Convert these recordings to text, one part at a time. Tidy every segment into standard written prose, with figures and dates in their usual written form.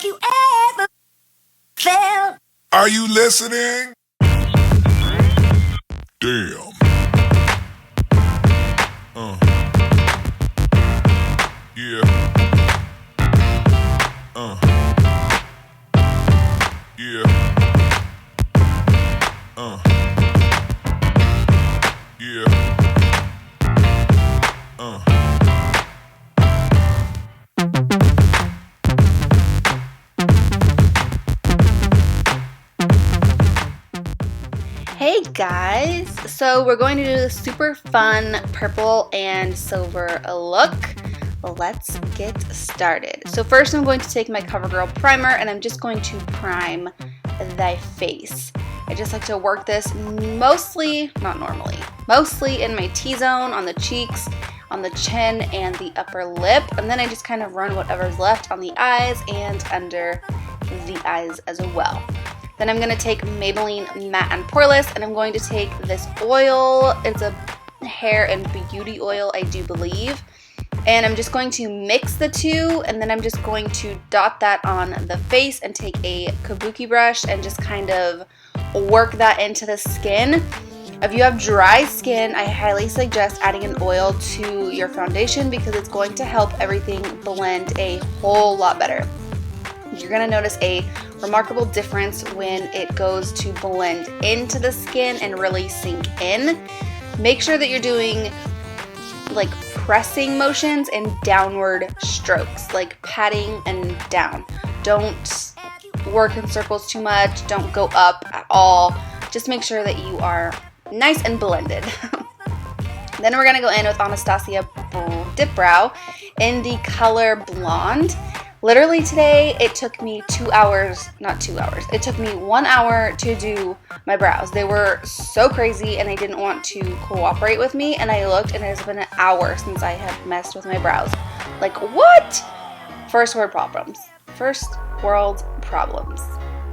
Have you ever felt? Are you listening? Damn. Yeah. Yeah. Yeah. Hey guys, so we're going to do the super fun purple and silver look. Let's get started. So first I'm going to take my CoverGirl primer and I'm just going to prime thy face. I just like to work this mostly in my T-zone, on the cheeks, on the chin, and the upper lip. And then I just kind of run whatever's left on the eyes and under the eyes as well. Then I'm going to take Maybelline Matte and Poreless, and I'm going to take this oil. It's a hair and beauty oil, I do believe. And I'm just going to mix the two, and then I'm just going to dot that on the face and take a kabuki brush and just kind of work that into the skin. If you have dry skin, I highly suggest adding an oil to your foundation because it's going to help everything blend a whole lot better. You're going to notice a remarkable difference when it goes to blend into the skin and really sink in. Make sure that you're doing like pressing motions and downward strokes, like patting and down. Don't work in circles too much. Don't go up at all. Just make sure that you are nice and blended. Then we're going to go in with Anastasia Dip Brow in the color Blonde. Literally today, it took me it took me 1 hour to do my brows. They were so crazy and they didn't want to cooperate with me, and I looked and it has been an hour since I have messed with my brows. Like, what? First world problems.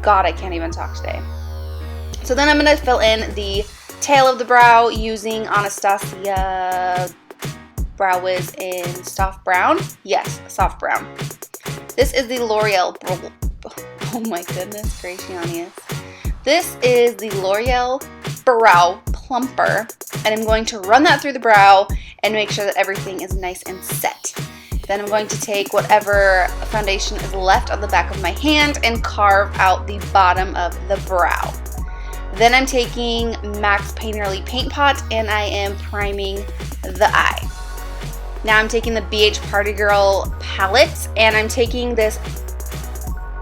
God, I can't even talk today. So then I'm going to fill in the tail of the brow using Anastasia Brow Wiz in Soft Brown. Yes, Soft Brown. This is the L'Oreal, oh my goodness gracious. This is the L'Oreal Brow Plumper, and I'm going to run that through the brow and make sure that everything is nice and set. Then I'm going to take whatever foundation is left on the back of my hand and carve out the bottom of the brow. Then I'm taking MAC's Painterly Paint Pot and I am priming the eye. Now I'm taking the BH Party Girl palette and I'm taking this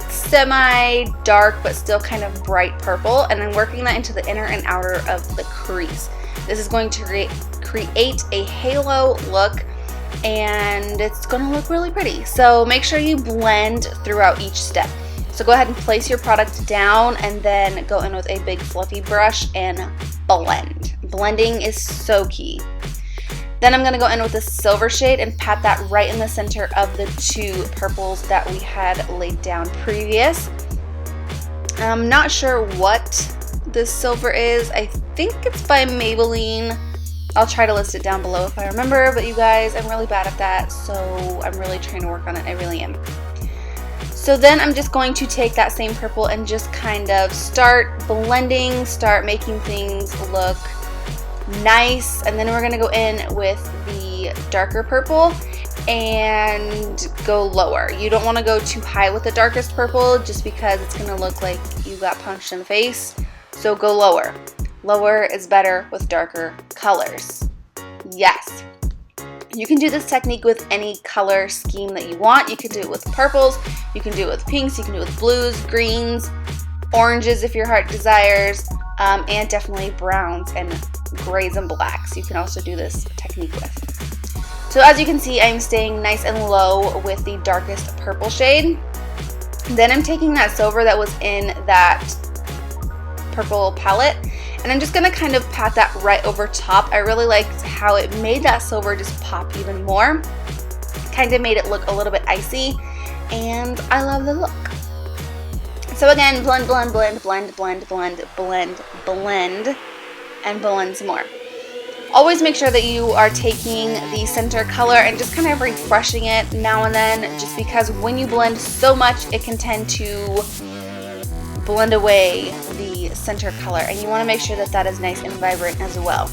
semi-dark but still kind of bright purple, and I'm working that into the inner and outer of the crease. This is going to create a halo look and it's going to look really pretty. So make sure you blend throughout each step. So go ahead and place your product down and then go in with a big fluffy brush and blend. Blending is so key. Then I'm going to go in with a silver shade and pat that right in the center of the two purples that we had laid down previous. I'm not sure what this silver is. I think it's by Maybelline. I'll try to list it down below if I remember, but you guys, I'm really bad at that, so I'm really trying to work on it. I really am. So then I'm just going to take that same purple and just kind of start blending, start making things look nice, and then we're going to go in with the darker purple and go lower. You don't want to go too high with the darkest purple just because it's going to look like you got punched in the face, so go lower. Lower is better with darker colors. Yes. You can do this technique with any color scheme that you want. You can do it with purples, you can do it with pinks, you can do it with blues, greens, oranges if your heart desires, and definitely browns and grays and blacks. You can also do this technique with. So as you can see, I'm staying nice and low with the darkest purple shade. Then I'm taking that silver that was in that purple palette, and I'm just going to kind of pat that right over top. I really liked how it made that silver just pop even more. Kind of made it look a little bit icy, and I love the look. So again, blend, blend, blend, blend, blend, blend, blend, blend, and blend some more. Always make sure that you are taking the center color and just kind of refreshing it now and then, just because when you blend so much, it can tend to blend away the center color, and you want to make sure that that is nice and vibrant as well.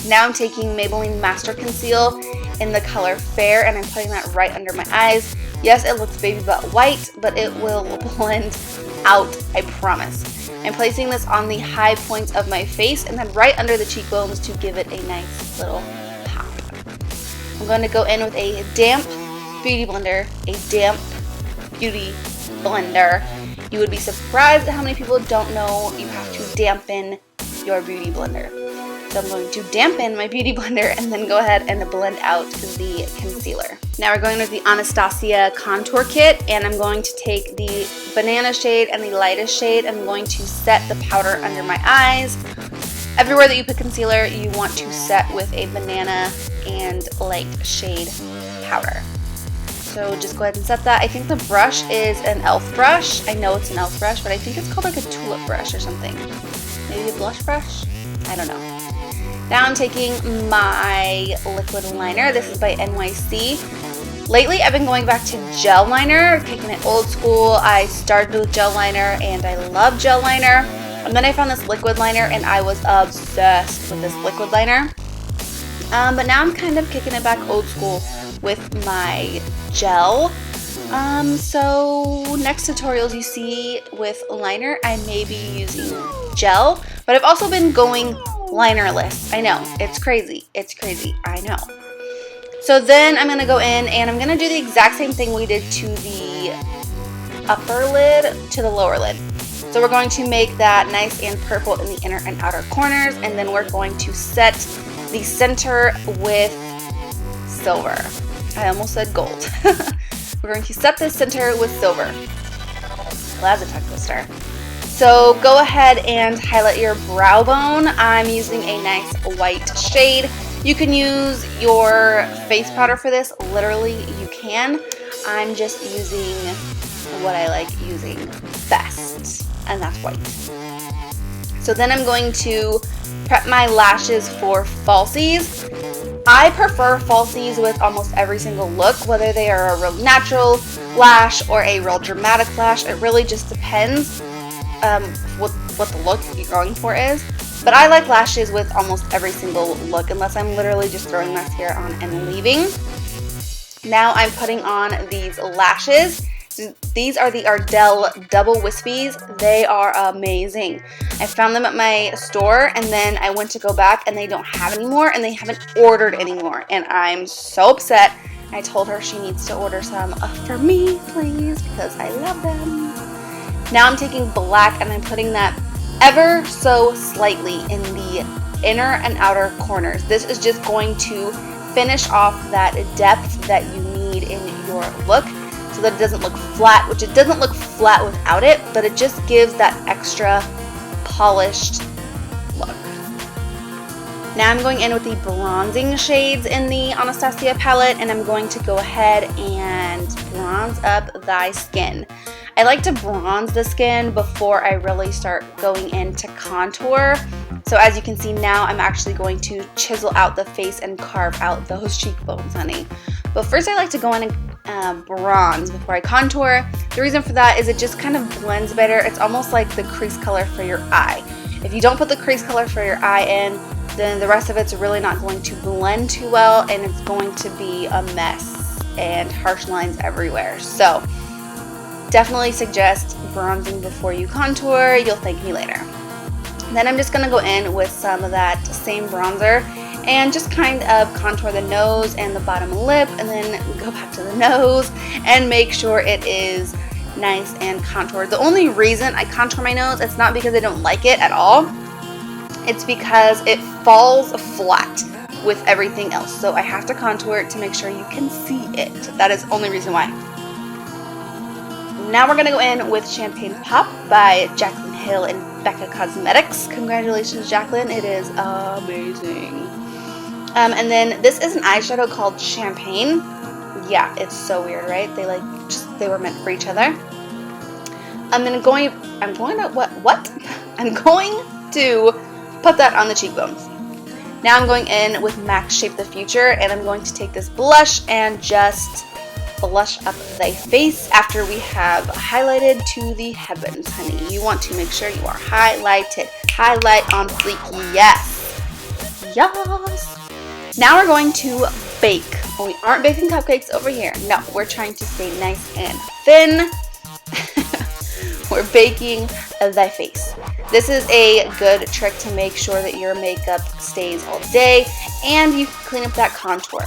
Now I'm taking Maybelline Master Conceal in the color Fair, and I'm putting that right under my eyes. Yes, it looks baby butt white, but it will blend out, I promise. I'm placing this on the high points of my face and then right under the cheekbones to give it a nice little pop. I'm going to go in with a damp beauty blender, You would be surprised at how many people don't know you have to dampen your beauty blender. So I'm going to dampen my beauty blender and then go ahead and blend out the concealer. Now we're going with the Anastasia Contour Kit, and I'm going to take the banana shade and the lightest shade. I'm going to set the powder under my eyes. Everywhere that you put concealer, you want to set with a banana and light shade powder. So just go ahead and set that. I think the brush is an e.l.f. brush. I know it's an e.l.f. brush, but I think it's called like a tulip brush or something. Maybe a blush brush? I don't know. Now I'm taking my liquid liner. This is by NYC. Lately, I've been going back to gel liner, kicking it old school. I started with gel liner, and I love gel liner. And then I found this liquid liner, and I was obsessed with this liquid liner. But now I'm kind of kicking it back old school with my gel. So next tutorials you see with liner, I may be using gel, but I've also been going linerless. I know, it's crazy, I know. So then I'm going to go in and I'm going to do the exact same thing we did to the upper lid to the lower lid. So we're going to make that nice and purple in the inner and outer corners, and then we're going to set the center with silver. I almost said gold. We're going to set the center with silver. Well, that's a tongue twister. So go ahead and highlight your brow bone. I'm using a nice white shade. You can use your face powder for this. Literally, you can. I'm just using what I like using best, and that's white. So then I'm going to prep my lashes for falsies. I prefer falsies with almost every single look, whether they are a real natural lash or a real dramatic lash. It really just depends what the look you're going for is. But I like lashes with almost every single look, unless I'm literally just throwing mascara on and leaving. Now I'm putting on these lashes. These are the Ardell Double Wispies. They are amazing. I found them at my store, and then I went to go back and they don't have any more, and they haven't ordered anymore, and I'm so upset. I told her she needs to order some for me, please, because I love them. Now I'm taking black and I'm putting that ever so slightly in the inner and outer corners. This is just going to finish off that depth that you need in your look, so that it doesn't look flat, which it doesn't look flat without it, but it just gives that extra polished look. Now I'm going in with the bronzing shades in the Anastasia palette, and I'm going to go ahead and bronze up thy skin. I like to bronze the skin before I really start going into contour. So as you can see now, I'm actually going to chisel out the face and carve out those cheekbones, honey. But first I like to go in and bronze before I contour. The reason for that is it just kind of blends better. It's almost like the crease color for your eye. If you don't put the crease color for your eye in, then the rest of it's really not going to blend too well, and it's going to be a mess and harsh lines everywhere. So definitely suggest bronzing before you contour. You'll thank me later. Then I'm just going to go in with some of that same bronzer and just kind of contour the nose and the bottom lip, and then go back to the nose and make sure it is nice and contoured. The only reason I contour my nose, it's not because I don't like it at all. It's because it falls flat with everything else. So I have to contour it to make sure you can see it. That is the only reason why. Now we're going to go in with Champagne Pop by Jaclyn Hill and Becca Cosmetics. Congratulations, Jaclyn. It is amazing. And then this is an eyeshadow called Champagne. Yeah, it's so weird, right? They were meant for each other. I'm going to put that on the cheekbones. Now I'm going in with MAC Shape the Future, and I'm going to take this blush and just blush up the face after we have highlighted to the heavens, honey. You want to make sure you are highlighted. Highlight on fleek, yes. Yes. Now we're going to bake. Well, we aren't baking cupcakes over here. No, we're trying to stay nice and thin. We're baking the face. This is a good trick to make sure that your makeup stays all day and you can clean up that contour.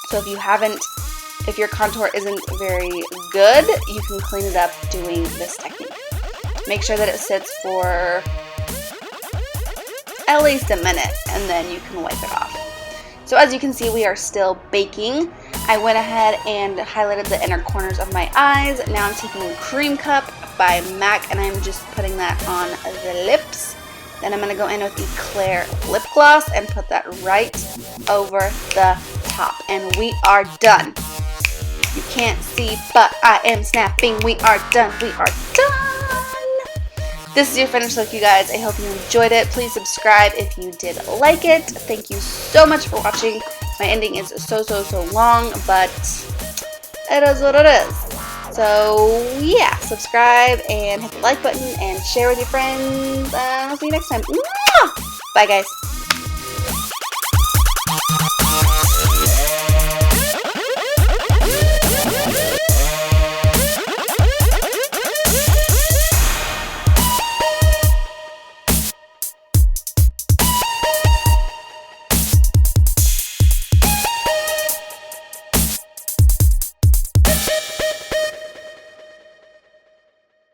So if your contour isn't very good, you can clean it up doing this technique. Make sure that it sits for at least a minute and then you can wipe it off. So as you can see, we are still baking. I went ahead and highlighted the inner corners of my eyes. Now I'm taking Cream Cup by MAC and I'm just putting that on the lips. Then I'm going to go in with the Claire lip gloss and put that right over the top. And we are done. You can't see, but I am snapping. We are done. We are done. This is your finished look, you guys. I hope you enjoyed it. Please subscribe if you did like it. Thank you so much for watching. My ending is so long, but it is what it is. So yeah, subscribe and hit the like button and share with your friends. I'll see you next time. Mwah! Bye, guys.